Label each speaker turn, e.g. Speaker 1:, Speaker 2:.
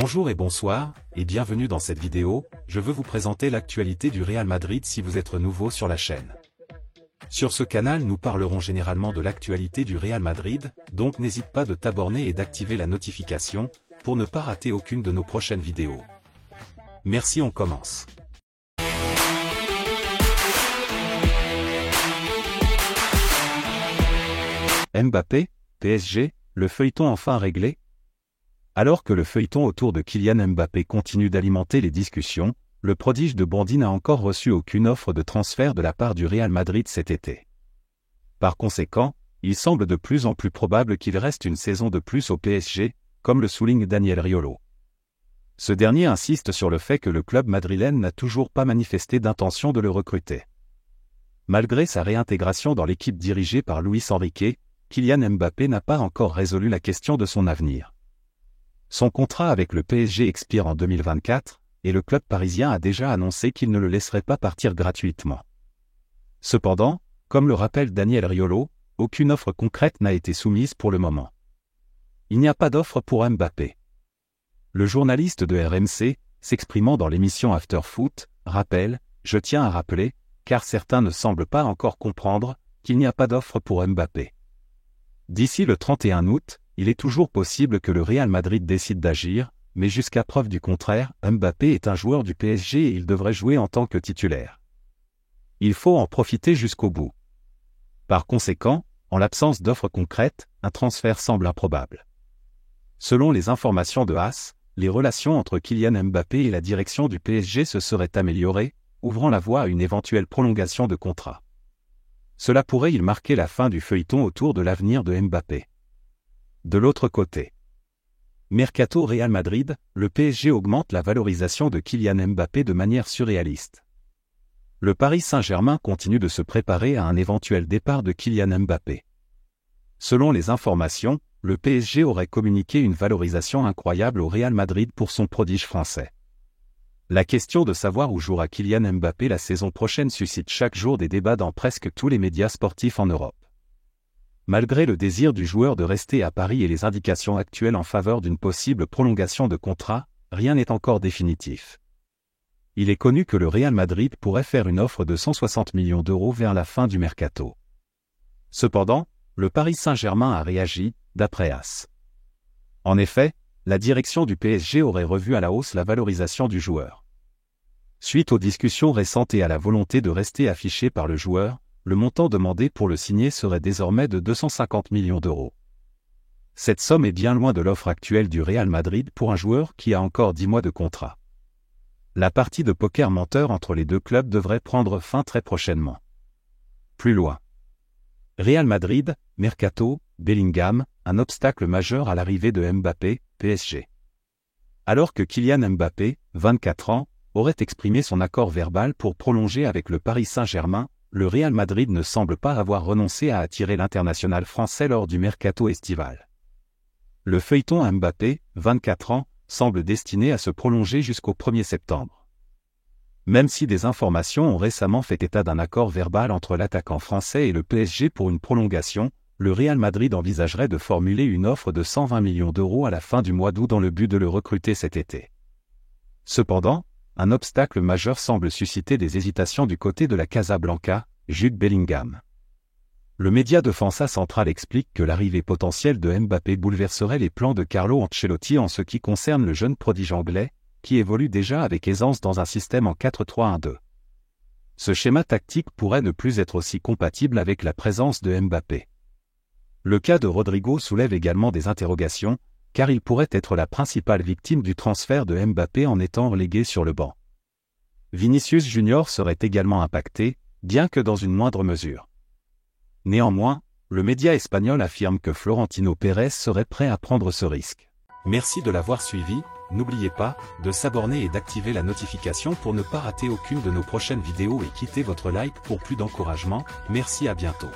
Speaker 1: Bonjour et bonsoir, et bienvenue dans cette vidéo. Je veux vous présenter l'actualité du Real Madrid si vous êtes nouveau sur la chaîne. Sur ce canal nous parlerons généralement de l'actualité du Real Madrid, donc n'hésite pas de t'abonner et d'activer la notification, pour ne pas rater aucune de nos prochaines vidéos. Merci, on commence. Mbappé, PSG, le feuilleton enfin réglé? Alors que le feuilleton autour de Kylian Mbappé continue d'alimenter les discussions, le prodige de Bondy n'a encore reçu aucune offre de transfert de la part du Real Madrid cet été. Par conséquent, il semble de plus en plus probable qu'il reste une saison de plus au PSG, comme le souligne Daniel Riolo. Ce dernier insiste sur le fait que le club madrilène n'a toujours pas manifesté d'intention de le recruter. Malgré sa réintégration dans l'équipe dirigée par Luis Enrique, Kylian Mbappé n'a pas encore résolu la question de son avenir. Son contrat avec le PSG expire en 2024, et le club parisien a déjà annoncé qu'il ne le laisserait pas partir gratuitement. Cependant, comme le rappelle Daniel Riolo, aucune offre concrète n'a été soumise pour le moment. Il n'y a pas d'offre pour Mbappé. Le journaliste de RMC, s'exprimant dans l'émission After Foot, rappelle, je tiens à rappeler, car certains ne semblent pas encore comprendre, qu'il n'y a pas d'offre pour Mbappé. D'ici le 31 août, il est toujours possible que le Real Madrid décide d'agir, mais jusqu'à preuve du contraire, Mbappé est un joueur du PSG et il devrait jouer en tant que titulaire. Il faut en profiter jusqu'au bout. Par conséquent, en l'absence d'offres concrètes, un transfert semble improbable. Selon les informations de AS, les relations entre Kylian Mbappé et la direction du PSG se seraient améliorées, ouvrant la voie à une éventuelle prolongation de contrat. Cela pourrait y marquer la fin du feuilleton autour de l'avenir de Mbappé. De l'autre côté, Mercato Real Madrid, le PSG augmente la valorisation de Kylian Mbappé de manière surréaliste. Le Paris Saint-Germain continue de se préparer à un éventuel départ de Kylian Mbappé. Selon les informations, le PSG aurait communiqué une valorisation incroyable au Real Madrid pour son prodige français. La question de savoir où jouera Kylian Mbappé la saison prochaine suscite chaque jour des débats dans presque tous les médias sportifs en Europe. Malgré le désir du joueur de rester à Paris et les indications actuelles en faveur d'une possible prolongation de contrat, rien n'est encore définitif. Il est connu que le Real Madrid pourrait faire une offre de 160 millions d'euros vers la fin du mercato. Cependant, le Paris Saint-Germain a réagi, d'après AS. En effet, la direction du PSG aurait revu à la hausse la valorisation du joueur. Suite aux discussions récentes et à la volonté de rester affiché par le joueur, le montant demandé pour le signer serait désormais de 250 millions d'euros. Cette somme est bien loin de l'offre actuelle du Real Madrid pour un joueur qui a encore 10 mois de contrat. La partie de poker menteur entre les deux clubs devrait prendre fin très prochainement. Plus loin. Real Madrid, Mercato, Bellingham, un obstacle majeur à l'arrivée de Mbappé, PSG. Alors que Kylian Mbappé, 24 ans, aurait exprimé son accord verbal pour prolonger avec le Paris Saint-Germain, le Real Madrid ne semble pas avoir renoncé à attirer l'international français lors du mercato estival. Le feuilleton Mbappé, 24 ans, semble destiné à se prolonger jusqu'au 1er septembre. Même si des informations ont récemment fait état d'un accord verbal entre l'attaquant français et le PSG pour une prolongation, le Real Madrid envisagerait de formuler une offre de 120 millions d'euros à la fin du mois d'août dans le but de le recruter cet été. Cependant, un obstacle majeur semble susciter des hésitations du côté de la Casablanca, Jude Bellingham. Le média Defensa Central explique que l'arrivée potentielle de Mbappé bouleverserait les plans de Carlo Ancelotti en ce qui concerne le jeune prodige anglais, qui évolue déjà avec aisance dans un système en 4-3-1-2. Ce schéma tactique pourrait ne plus être aussi compatible avec la présence de Mbappé. Le cas de Rodrigo soulève également des interrogations, car il pourrait être la principale victime du transfert de Mbappé en étant relégué sur le banc. Vinicius Junior serait également impacté, bien que dans une moindre mesure. Néanmoins, le média espagnol affirme que Florentino Pérez serait prêt à prendre ce risque. Merci de l'avoir suivi, n'oubliez pas de s'abonner et d'activer la notification pour ne pas rater aucune de nos prochaines vidéos et quittez votre like pour plus d'encouragement, merci à bientôt.